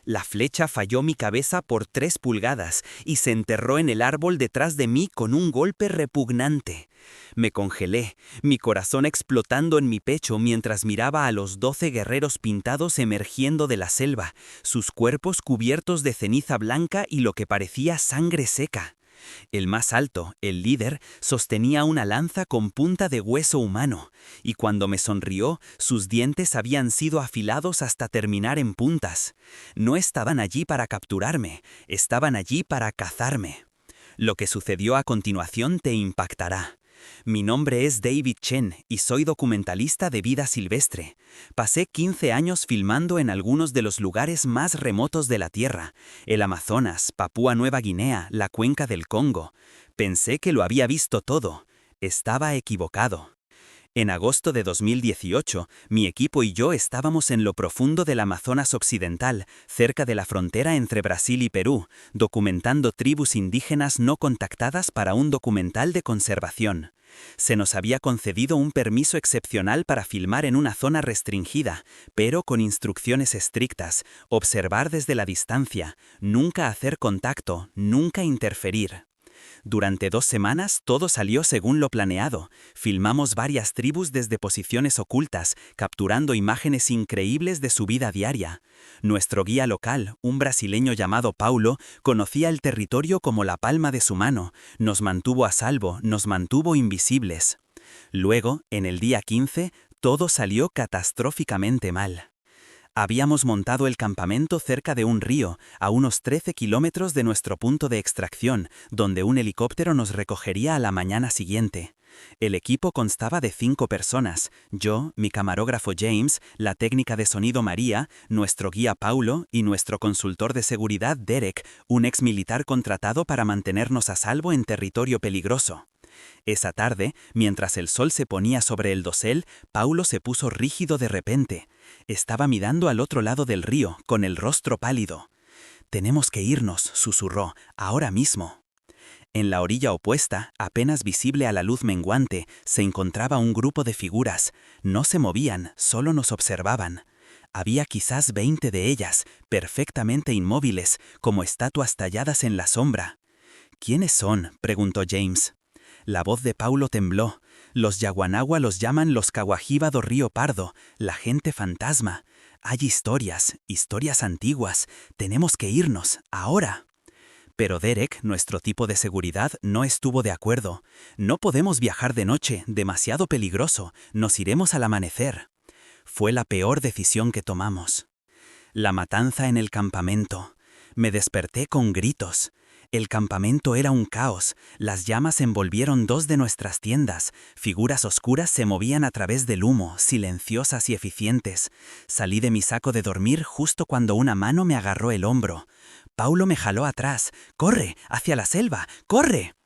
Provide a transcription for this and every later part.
La flecha falló mi cabeza por 3 pulgadas y se enterró en el árbol detrás de mí con un golpe repugnante. Me congelé, mi corazón explotando en mi pecho mientras miraba a los 12 guerreros pintados emergiendo de la selva, sus cuerpos cubiertos de ceniza blanca y lo que parecía sangre seca. El más alto, el líder, sostenía una lanza con punta de hueso humano, y cuando me sonrió, sus dientes habían sido afilados hasta terminar en puntas. No estaban allí para capturarme, estaban allí para cazarme. Lo que sucedió a continuación te impactará. Mi nombre es David Chen y soy documentalista de vida silvestre. Pasé 15 años filmando en algunos de los lugares más remotos de la Tierra, el Amazonas, Papúa Nueva Guinea, la cuenca del Congo. Pensé que lo había visto todo. Estaba equivocado. En agosto de 2018, mi equipo y yo estábamos en lo profundo del Amazonas Occidental, cerca de la frontera entre Brasil y Perú, documentando tribus indígenas no contactadas para un documental de conservación. Se nos había concedido un permiso excepcional para filmar en una zona restringida, pero con instrucciones estrictas: observar desde la distancia, nunca hacer contacto, nunca interferir. Durante 2 semanas todo salió según lo planeado. Filmamos varias tribus desde posiciones ocultas, capturando imágenes increíbles de su vida diaria. Nuestro guía local, un brasileño llamado Paulo, conocía el territorio como la palma de su mano, nos mantuvo a salvo, nos mantuvo invisibles. Luego, en el día 15, todo salió catastróficamente mal. Habíamos montado el campamento cerca de un río, a unos 13 kilómetros de nuestro punto de extracción, donde un helicóptero nos recogería a la mañana siguiente. El equipo constaba de 5 personas: yo, mi camarógrafo James, la técnica de sonido María, nuestro guía Paulo y nuestro consultor de seguridad Derek, un ex militar contratado para mantenernos a salvo en territorio peligroso. Esa tarde, mientras el sol se ponía sobre el dosel, Paulo se puso rígido de repente. Estaba mirando al otro lado del río, con el rostro pálido. «Tenemos que irnos», susurró, «ahora mismo». En la orilla opuesta, apenas visible a la luz menguante, se encontraba un grupo de figuras. No se movían, solo nos observaban. Había quizás 20 de ellas, perfectamente inmóviles, como estatuas talladas en la sombra. «¿Quiénes son?», preguntó James. La voz de Paulo tembló. «Los Yaguanagua los llaman los Caguajiba do Río Pardo, la gente fantasma. Hay historias, historias antiguas. Tenemos que irnos, ahora». Pero Derek, nuestro tipo de seguridad, no estuvo de acuerdo. «No podemos viajar de noche, demasiado peligroso. Nos iremos al amanecer». Fue la peor decisión que tomamos. La matanza en el campamento. Me desperté con gritos. El campamento era un caos, las llamas envolvieron 2 de nuestras tiendas, figuras oscuras se movían a través del humo, silenciosas y eficientes. Salí de mi saco de dormir justo cuando una mano me agarró el hombro. Paulo me jaló atrás. «¡Corre! ¡Hacia la selva! ¡Corre!».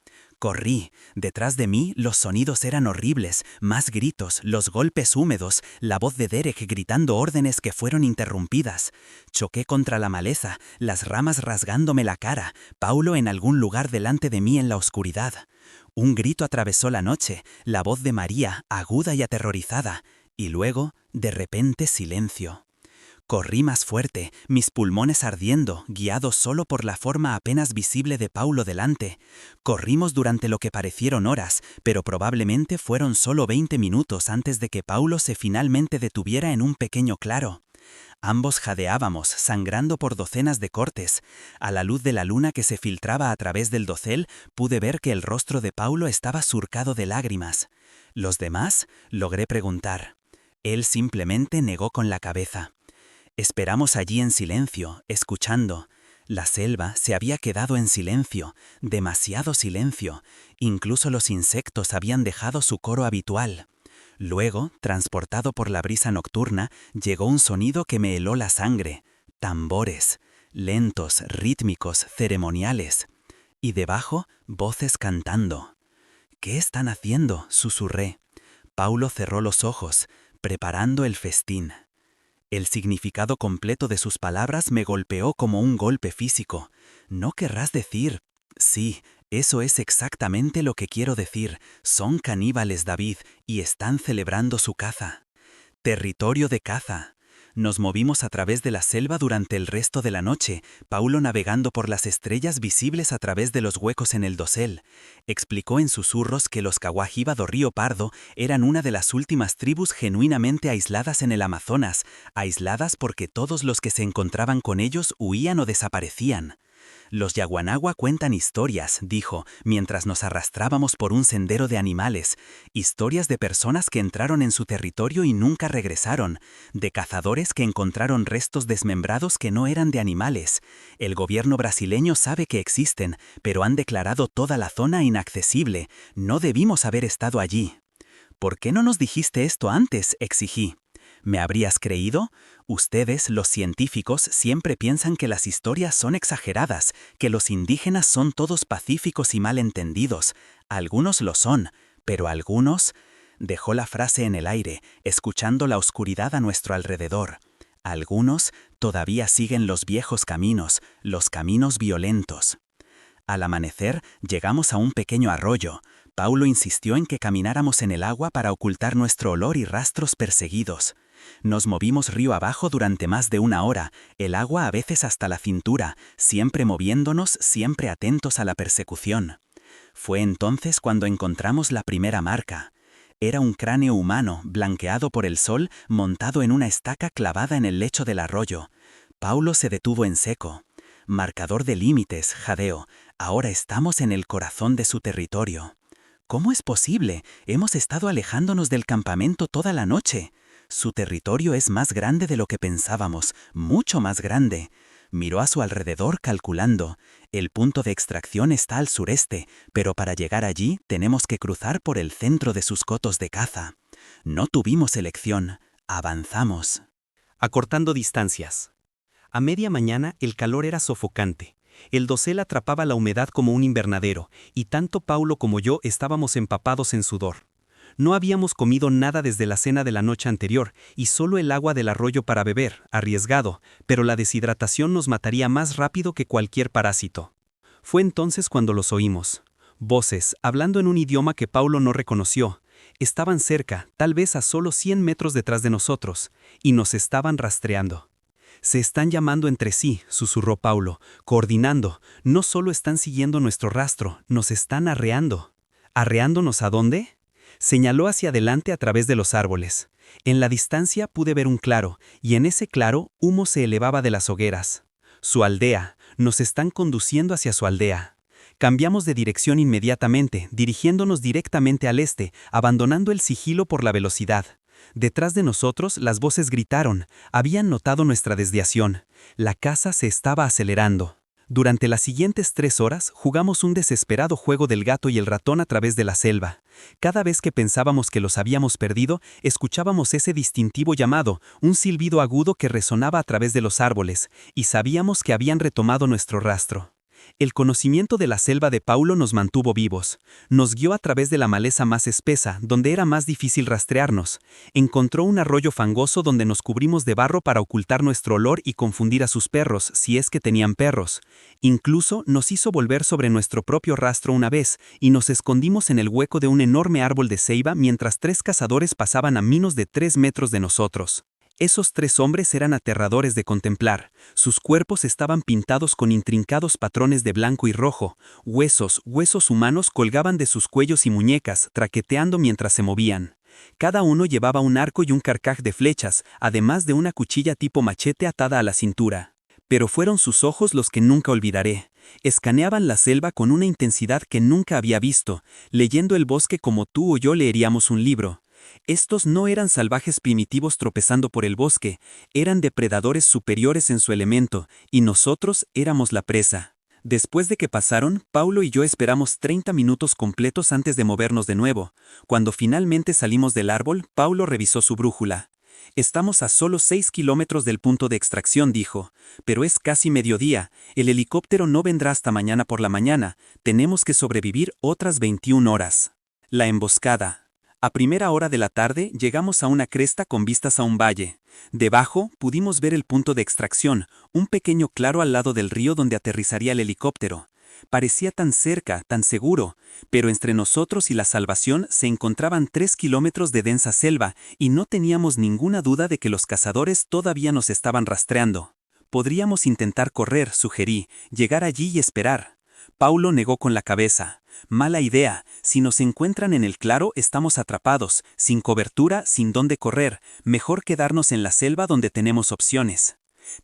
Corrí. Detrás de mí los sonidos eran horribles, más gritos, los golpes húmedos, la voz de Derek gritando órdenes que fueron interrumpidas. Choqué contra la maleza, las ramas rasgándome la cara, Paulo en algún lugar delante de mí en la oscuridad. Un grito atravesó la noche, la voz de María, aguda y aterrorizada, y luego, de repente, silencio. Corrí más fuerte, mis pulmones ardiendo, guiados solo por la forma apenas visible de Paulo delante. Corrimos durante lo que parecieron horas, pero probablemente fueron solo 20 minutos antes de que Paulo se finalmente detuviera en un pequeño claro. Ambos jadeábamos, sangrando por docenas de cortes. A la luz de la luna que se filtraba a través del dosel, pude ver que el rostro de Paulo estaba surcado de lágrimas. ¿Los demás?, logré preguntar. Él simplemente negó con la cabeza. Esperamos allí en silencio, escuchando. La selva se había quedado en silencio, demasiado silencio. Incluso los insectos habían dejado su coro habitual. Luego, transportado por la brisa nocturna, llegó un sonido que me heló la sangre. Tambores, lentos, rítmicos, ceremoniales. Y debajo, voces cantando. «¿Qué están haciendo?», susurré. Paulo cerró los ojos, preparando el festín. El significado completo de sus palabras me golpeó como un golpe físico. «No querrás decir...». «Sí, eso es exactamente lo que quiero decir. Son caníbales, David, y están celebrando su caza». «Territorio de caza». Nos movimos a través de la selva durante el resto de la noche, Paulo navegando por las estrellas visibles a través de los huecos en el dosel. Explicó en susurros que los Caguajiba do Río Pardo eran una de las últimas tribus genuinamente aisladas en el Amazonas, aisladas porque todos los que se encontraban con ellos huían o desaparecían. Los Yaguanagua cuentan historias, dijo, mientras nos arrastrábamos por un sendero de animales, historias de personas que entraron en su territorio y nunca regresaron, de cazadores que encontraron restos desmembrados que no eran de animales. El gobierno brasileño sabe que existen, pero han declarado toda la zona inaccesible. No debimos haber estado allí. ¿Por qué no nos dijiste esto antes?, exigí. ¿Me habrías creído? Ustedes, los científicos, siempre piensan que las historias son exageradas, que los indígenas son todos pacíficos y malentendidos. Algunos lo son, pero algunos... Dejó la frase en el aire, escuchando la oscuridad a nuestro alrededor. Algunos todavía siguen los viejos caminos, los caminos violentos. Al amanecer, llegamos a un pequeño arroyo. Paulo insistió en que camináramos en el agua para ocultar nuestro olor y rastros perseguidos. Nos movimos río abajo durante más de una hora, el agua a veces hasta la cintura, siempre moviéndonos, siempre atentos a la persecución. Fue entonces cuando encontramos la primera marca. Era un cráneo humano, blanqueado por el sol, montado en una estaca clavada en el lecho del arroyo. Paulo se detuvo en seco. Marcador de límites, jadeó. Ahora estamos en el corazón de su territorio. ¿Cómo es posible? Hemos estado alejándonos del campamento toda la noche. Su territorio es más grande de lo que pensábamos, mucho más grande. Miró a su alrededor calculando. El punto de extracción está al sureste, pero para llegar allí tenemos que cruzar por el centro de sus cotos de caza. No tuvimos elección. Avanzamos. Acortando distancias. A media mañana el calor era sofocante. El dosel atrapaba la humedad como un invernadero, y tanto Paulo como yo estábamos empapados en sudor. No habíamos comido nada desde la cena de la noche anterior, y solo el agua del arroyo para beber, arriesgado, pero la deshidratación nos mataría más rápido que cualquier parásito. Fue entonces cuando los oímos. Voces, hablando en un idioma que Paulo no reconoció. Estaban cerca, tal vez a solo 100 metros detrás de nosotros, y nos estaban rastreando. Se están llamando entre sí, susurró Paulo, coordinando. No solo están siguiendo nuestro rastro, nos están arreando. ¿Arreándonos a dónde? Señaló hacia adelante a través de los árboles. En la distancia pude ver un claro, y en ese claro humo se elevaba de las hogueras. Su aldea, nos están conduciendo hacia su aldea. Cambiamos de dirección inmediatamente, dirigiéndonos directamente al este, abandonando el sigilo por la velocidad. Detrás de nosotros las voces gritaron, habían notado nuestra desviación. La caza se estaba acelerando. Durante las siguientes 3 horas jugamos un desesperado juego del gato y el ratón a través de la selva. Cada vez que pensábamos que los habíamos perdido, escuchábamos ese distintivo llamado, un silbido agudo que resonaba a través de los árboles, y sabíamos que habían retomado nuestro rastro. El conocimiento de la selva de Paulo nos mantuvo vivos. Nos guió a través de la maleza más espesa, donde era más difícil rastrearnos. Encontró un arroyo fangoso donde nos cubrimos de barro para ocultar nuestro olor y confundir a sus perros, si es que tenían perros. Incluso nos hizo volver sobre nuestro propio rastro una vez, y nos escondimos en el hueco de un enorme árbol de ceiba mientras 3 cazadores pasaban a menos de 3 metros de nosotros. Esos 3 hombres eran aterradores de contemplar. Sus cuerpos estaban pintados con intrincados patrones de blanco y rojo. Huesos humanos colgaban de sus cuellos y muñecas, traqueteando mientras se movían. Cada uno llevaba un arco y un carcaj de flechas, además de una cuchilla tipo machete atada a la cintura. Pero fueron sus ojos los que nunca olvidaré. Escaneaban la selva con una intensidad que nunca había visto, leyendo el bosque como tú o yo leeríamos un libro. Estos no eran salvajes primitivos tropezando por el bosque, eran depredadores superiores en su elemento, y nosotros éramos la presa. Después de que pasaron, Paulo y yo esperamos 30 minutos completos antes de movernos de nuevo. Cuando finalmente salimos del árbol, Paulo revisó su brújula. Estamos a solo 6 kilómetros del punto de extracción, dijo, pero es casi mediodía, el helicóptero no vendrá hasta mañana por la mañana, tenemos que sobrevivir otras 21 horas. La emboscada. A primera hora de la tarde llegamos a una cresta con vistas a un valle. Debajo pudimos ver el punto de extracción, un pequeño claro al lado del río donde aterrizaría el helicóptero. Parecía tan cerca, tan seguro, pero entre nosotros y la salvación se encontraban 3 kilómetros de densa selva y no teníamos ninguna duda de que los cazadores todavía nos estaban rastreando. Podríamos intentar correr, sugerí, llegar allí y esperar. Paulo negó con la cabeza. Mala idea, si nos encuentran en el claro estamos atrapados, sin cobertura, sin dónde correr, mejor quedarnos en la selva donde tenemos opciones.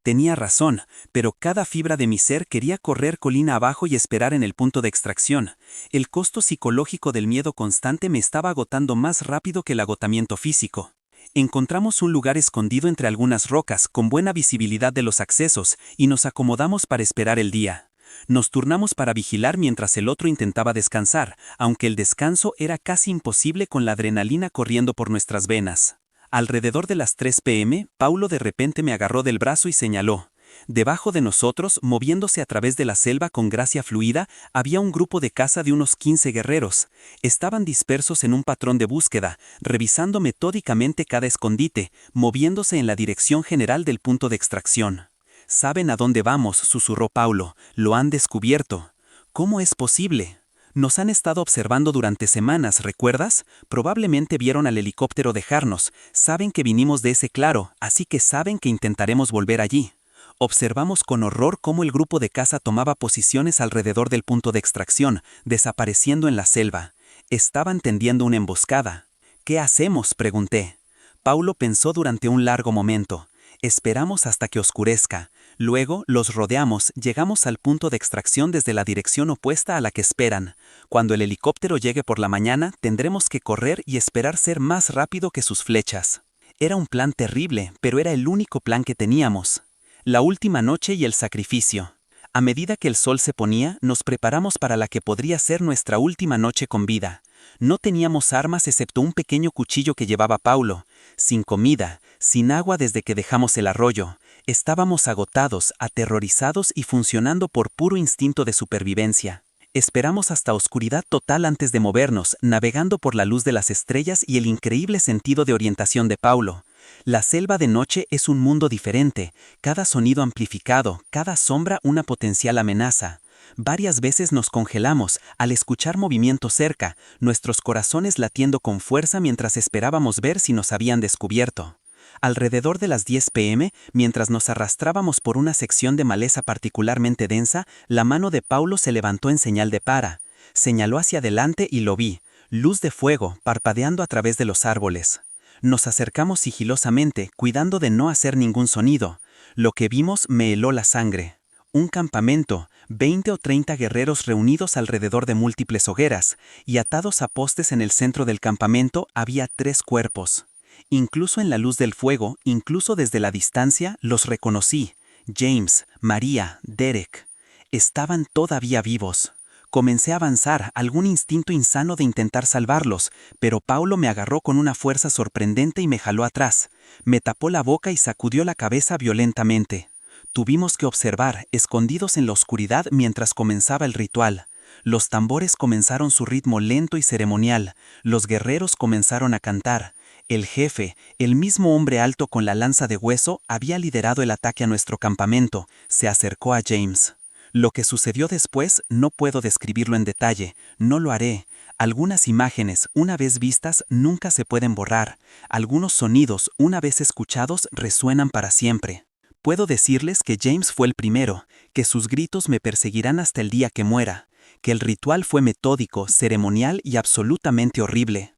Tenía razón, pero cada fibra de mi ser quería correr colina abajo y esperar en el punto de extracción. El costo psicológico del miedo constante me estaba agotando más rápido que el agotamiento físico. Encontramos un lugar escondido entre algunas rocas, con buena visibilidad de los accesos, y nos acomodamos para esperar el día. Nos turnamos para vigilar mientras el otro intentaba descansar, aunque el descanso era casi imposible con la adrenalina corriendo por nuestras venas. Alrededor de las 3 p.m., Paulo de repente me agarró del brazo y señaló. Debajo de nosotros, moviéndose a través de la selva con gracia fluida, había un grupo de caza de unos 15 guerreros. Estaban dispersos en un patrón de búsqueda, revisando metódicamente cada escondite, moviéndose en la dirección general del punto de extracción. «Saben a dónde vamos», susurró Paulo. «Lo han descubierto». «¿Cómo es posible?» «Nos han estado observando durante semanas, ¿recuerdas? Probablemente vieron al helicóptero dejarnos. Saben que vinimos de ese claro, así que saben que intentaremos volver allí». Observamos con horror cómo el grupo de caza tomaba posiciones alrededor del punto de extracción, desapareciendo en la selva. Estaban tendiendo una emboscada. «¿Qué hacemos?», pregunté. Paulo pensó durante un largo momento. «Esperamos hasta que oscurezca. Luego los rodeamos, llegamos al punto de extracción desde la dirección opuesta a la que esperan. Cuando el helicóptero llegue por la mañana, tendremos que correr y esperar ser más rápido que sus flechas». Era un plan terrible, pero era el único plan que teníamos. La última noche y el sacrificio. A medida que el sol se ponía, nos preparamos para la que podría ser nuestra última noche con vida. No teníamos armas excepto un pequeño cuchillo que llevaba Paulo. Sin comida, sin agua desde que dejamos el arroyo. Estábamos agotados, aterrorizados y funcionando por puro instinto de supervivencia. Esperamos hasta oscuridad total antes de movernos, navegando por la luz de las estrellas y el increíble sentido de orientación de Paulo. La selva de noche es un mundo diferente, cada sonido amplificado, cada sombra una potencial amenaza. Varias veces nos congelamos al escuchar movimiento cerca, nuestros corazones latiendo con fuerza mientras esperábamos ver si nos habían descubierto. Alrededor de las 10 p.m., mientras nos arrastrábamos por una sección de maleza particularmente densa, la mano de Paulo se levantó en señal de para. Señaló hacia adelante y lo vi, luz de fuego parpadeando a través de los árboles. Nos acercamos sigilosamente, cuidando de no hacer ningún sonido. Lo que vimos me heló la sangre. Un campamento, 20 o 30 guerreros reunidos alrededor de múltiples hogueras, y atados a postes en el centro del campamento había 3 cuerpos. Incluso en la luz del fuego, incluso desde la distancia, los reconocí. James, María, Derek. Estaban todavía vivos. Comencé a avanzar, algún instinto insano de intentar salvarlos, pero Paulo me agarró con una fuerza sorprendente y me jaló atrás. Me tapó la boca y sacudió la cabeza violentamente. Tuvimos que observar, escondidos en la oscuridad mientras comenzaba el ritual. Los tambores comenzaron su ritmo lento y ceremonial. Los guerreros comenzaron a cantar. El jefe, el mismo hombre alto con la lanza de hueso, había liderado el ataque a nuestro campamento. Se acercó a James. Lo que sucedió después no puedo describirlo en detalle, no lo haré. Algunas imágenes, una vez vistas, nunca se pueden borrar. Algunos sonidos, una vez escuchados, resuenan para siempre. Puedo decirles que James fue el primero, que sus gritos me perseguirán hasta el día que muera, que el ritual fue metódico, ceremonial y absolutamente horrible.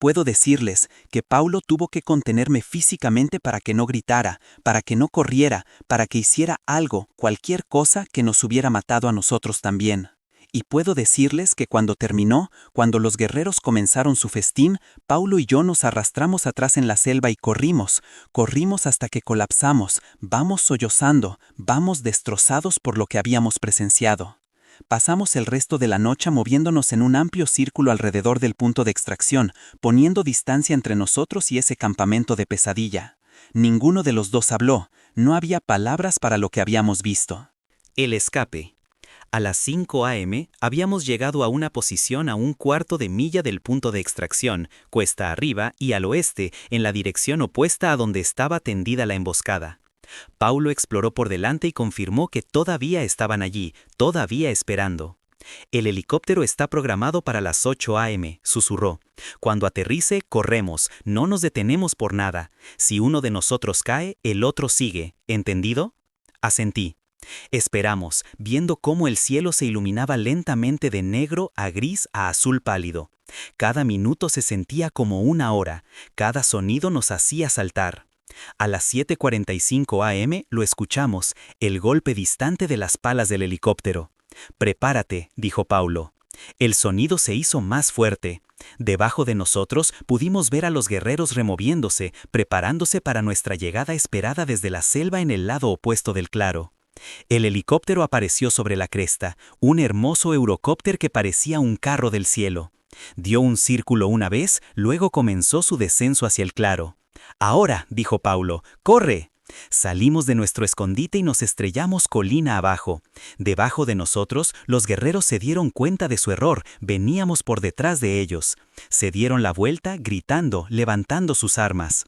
Puedo decirles que Paulo tuvo que contenerme físicamente para que no gritara, para que no corriera, para que hiciera algo, cualquier cosa que nos hubiera matado a nosotros también. Y puedo decirles que cuando terminó, cuando los guerreros comenzaron su festín, Paulo y yo nos arrastramos atrás en la selva y corrimos hasta que colapsamos, vamos sollozando, vamos destrozados por lo que habíamos presenciado. Pasamos el resto de la noche moviéndonos en un amplio círculo alrededor del punto de extracción, poniendo distancia entre nosotros y ese campamento de pesadilla. Ninguno de los dos habló, no había palabras para lo que habíamos visto. El escape. A las 5 a.m. habíamos llegado a una posición a un cuarto de milla del punto de extracción, cuesta arriba y al oeste, en la dirección opuesta a donde estaba tendida la emboscada. Paulo exploró por delante y confirmó que todavía estaban allí, todavía esperando. El helicóptero está programado para las 8 a.m., susurró. Cuando aterrice, corremos, no nos detenemos por nada. Si uno de nosotros cae, el otro sigue. ¿Entendido? Asentí. Esperamos, viendo cómo el cielo se iluminaba lentamente de negro a gris a azul pálido. Cada minuto se sentía como una hora, cada sonido nos hacía saltar. A las 7:45 a.m. lo escuchamos, el golpe distante de las palas del helicóptero. «Prepárate», dijo Paulo. El sonido se hizo más fuerte. Debajo de nosotros pudimos ver a los guerreros removiéndose, preparándose para nuestra llegada esperada desde la selva en el lado opuesto del claro. El helicóptero apareció sobre la cresta, un hermoso Eurocópter que parecía un carro del cielo. Dio un círculo una vez, luego comenzó su descenso hacia el claro. «Ahora», dijo Paulo, «corre». Salimos de nuestro escondite y nos estrellamos colina abajo. Debajo de nosotros, los guerreros se dieron cuenta de su error, veníamos por detrás de ellos. Se dieron la vuelta, gritando, levantando sus armas.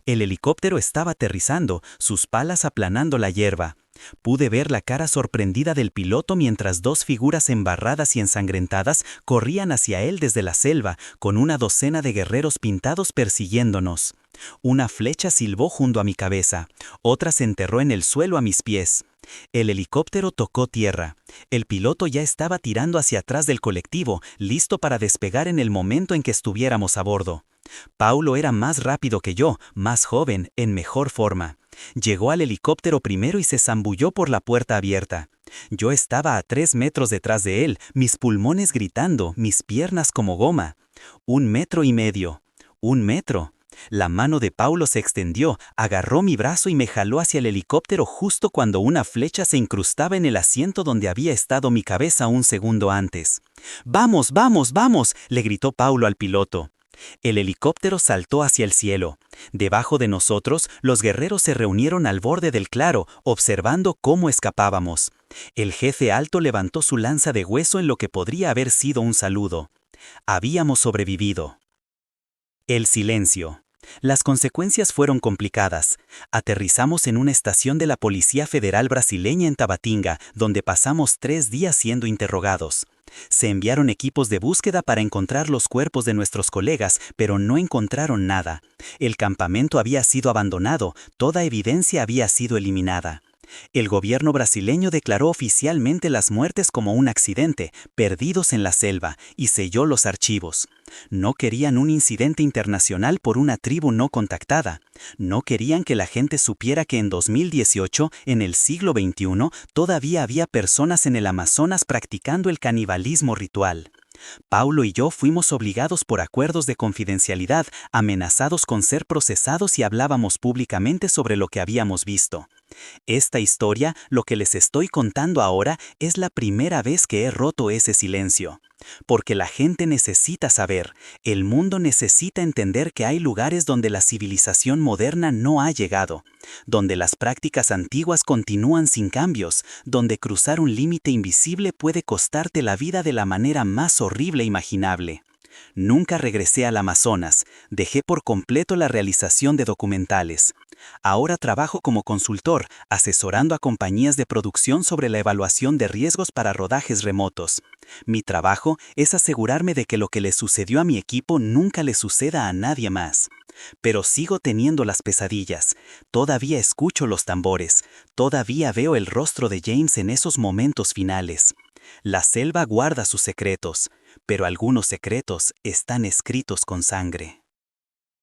El helicóptero estaba aterrizando, sus palas aplanando la hierba. Pude ver la cara sorprendida del piloto mientras dos figuras embarradas y ensangrentadas corrían hacia él desde la selva, con una docena de guerreros pintados persiguiéndonos. Una flecha silbó junto a mi cabeza, otra se enterró en el suelo a mis pies. El helicóptero tocó tierra. El piloto ya estaba tirando hacia atrás del colectivo, listo para despegar en el momento en que estuviéramos a bordo. Paulo era más rápido que yo, más joven, en mejor forma. Llegó al helicóptero primero y se zambulló por la puerta abierta. Yo estaba a 3 metros detrás de él, mis pulmones gritando, mis piernas como goma. 1,5 metros. 1 metro. La mano de Paulo se extendió, agarró mi brazo y me jaló hacia el helicóptero justo cuando una flecha se incrustaba en el asiento donde había estado mi cabeza un segundo antes. «¡Vamos, vamos, vamos!», le gritó Paulo al piloto. El helicóptero saltó hacia el cielo. Debajo de nosotros, los guerreros se reunieron al borde del claro, observando cómo escapábamos. El jefe alto levantó su lanza de hueso en lo que podría haber sido un saludo. Habíamos sobrevivido. El silencio. Las consecuencias fueron complicadas. Aterrizamos en una estación de la Policía Federal brasileña en Tabatinga, donde pasamos 3 días siendo interrogados. Se enviaron equipos de búsqueda para encontrar los cuerpos de nuestros colegas, pero no encontraron nada. El campamento había sido abandonado, toda evidencia había sido eliminada. El gobierno brasileño declaró oficialmente las muertes como un accidente, perdidos en la selva, y selló los archivos. No querían un incidente internacional por una tribu no contactada. No querían que la gente supiera que en 2018, en el siglo XXI, todavía había personas en el Amazonas practicando el canibalismo ritual. Paulo y yo fuimos obligados por acuerdos de confidencialidad, amenazados con ser procesados y hablábamos públicamente sobre lo que habíamos visto. Esta historia, lo que les estoy contando ahora, es la primera vez que he roto ese silencio. Porque la gente necesita saber, el mundo necesita entender que hay lugares donde la civilización moderna no ha llegado, donde las prácticas antiguas continúan sin cambios, donde cruzar un límite invisible puede costarte la vida de la manera más horrible imaginable. Nunca regresé al Amazonas, dejé por completo la realización de documentales. Ahora trabajo como consultor, asesorando a compañías de producción sobre la evaluación de riesgos para rodajes remotos. Mi trabajo es asegurarme de que lo que le sucedió a mi equipo nunca le suceda a nadie más. Pero sigo teniendo las pesadillas, todavía escucho los tambores, todavía veo el rostro de James en esos momentos finales. La selva guarda sus secretos, pero algunos secretos están escritos con sangre.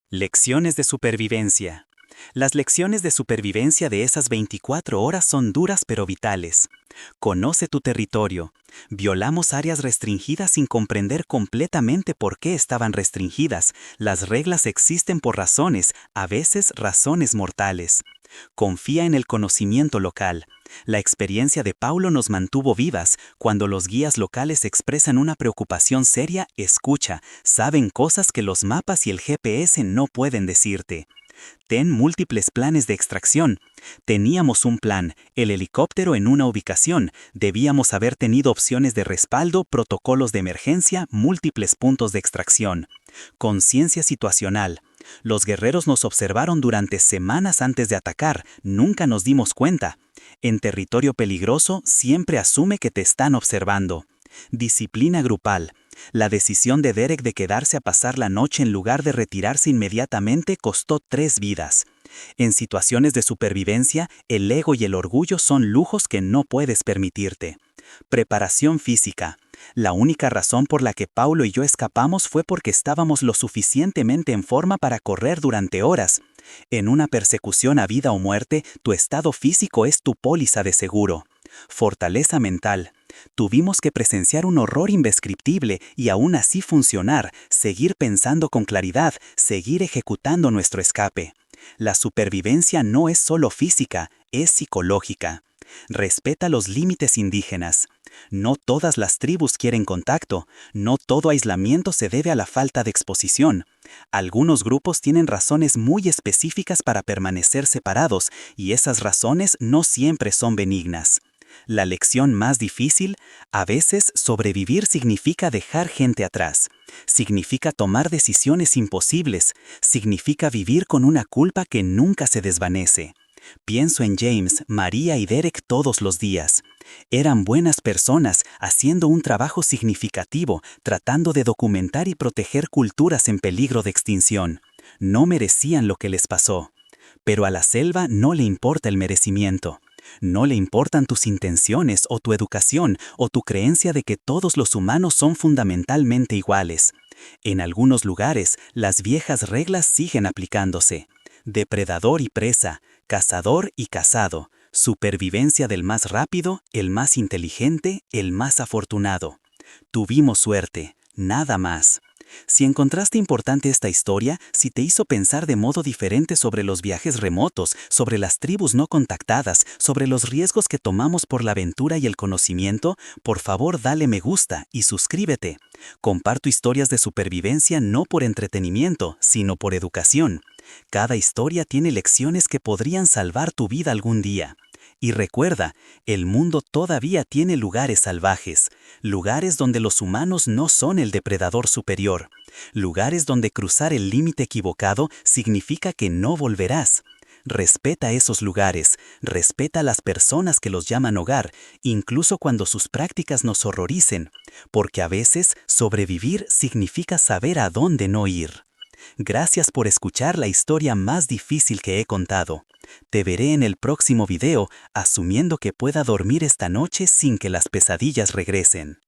Lecciones de supervivencia. Las lecciones de supervivencia de esas 24 horas son duras pero vitales. Conoce tu territorio. Violamos áreas restringidas sin comprender completamente por qué estaban restringidas. Las reglas existen por razones, a veces razones mortales. Confía en el conocimiento local. La experiencia de Paulo nos mantuvo vivas. Cuando los guías locales expresan una preocupación seria, escucha. Saben cosas que los mapas y el GPS no pueden decirte. Ten múltiples planes de extracción. Teníamos un plan, el helicóptero en una ubicación. Debíamos haber tenido opciones de respaldo, protocolos de emergencia, múltiples puntos de extracción. Conciencia situacional. Los guerreros nos observaron durante semanas antes de atacar, nunca nos dimos cuenta. En territorio peligroso, siempre asume que te están observando. Disciplina grupal. La decisión de Derek de quedarse a pasar la noche en lugar de retirarse inmediatamente costó 3 vidas. En situaciones de supervivencia, el ego y el orgullo son lujos que no puedes permitirte. Preparación física. La única razón por la que Paulo y yo escapamos fue porque estábamos lo suficientemente en forma para correr durante horas. En una persecución a vida o muerte, tu estado físico es tu póliza de seguro. Fortaleza mental. Tuvimos que presenciar un horror indescriptible y aún así funcionar, seguir pensando con claridad, seguir ejecutando nuestro escape. La supervivencia no es solo física, es psicológica. Respeta los límites indígenas. No todas las tribus quieren contacto, no todo aislamiento se debe a la falta de exposición. Algunos grupos tienen razones muy específicas para permanecer separados y esas razones no siempre son benignas. La lección más difícil, a veces sobrevivir significa dejar gente atrás, significa tomar decisiones imposibles, significa vivir con una culpa que nunca se desvanece. Pienso en James, María y Derek todos los días. Eran buenas personas, haciendo un trabajo significativo, tratando de documentar y proteger culturas en peligro de extinción. No merecían lo que les pasó. Pero a la selva no le importa el merecimiento. No le importan tus intenciones o tu educación o tu creencia de que todos los humanos son fundamentalmente iguales. En algunos lugares, las viejas reglas siguen aplicándose. Depredador y presa, cazador y cazado, supervivencia del más rápido, el más inteligente, el más afortunado. Tuvimos suerte, nada más. Si encontraste importante esta historia, si te hizo pensar de modo diferente sobre los viajes remotos, sobre las tribus no contactadas, sobre los riesgos que tomamos por la aventura y el conocimiento, por favor dale me gusta y suscríbete. Comparto historias de supervivencia no por entretenimiento, sino por educación. Cada historia tiene lecciones que podrían salvar tu vida algún día. Y recuerda, el mundo todavía tiene lugares salvajes, lugares donde los humanos no son el depredador superior, lugares donde cruzar el límite equivocado significa que no volverás. Respeta esos lugares, respeta a las personas que los llaman hogar, incluso cuando sus prácticas nos horroricen, porque a veces sobrevivir significa saber a dónde no ir. Gracias por escuchar la historia más difícil que he contado. Te veré en el próximo video, asumiendo que pueda dormir esta noche sin que las pesadillas regresen.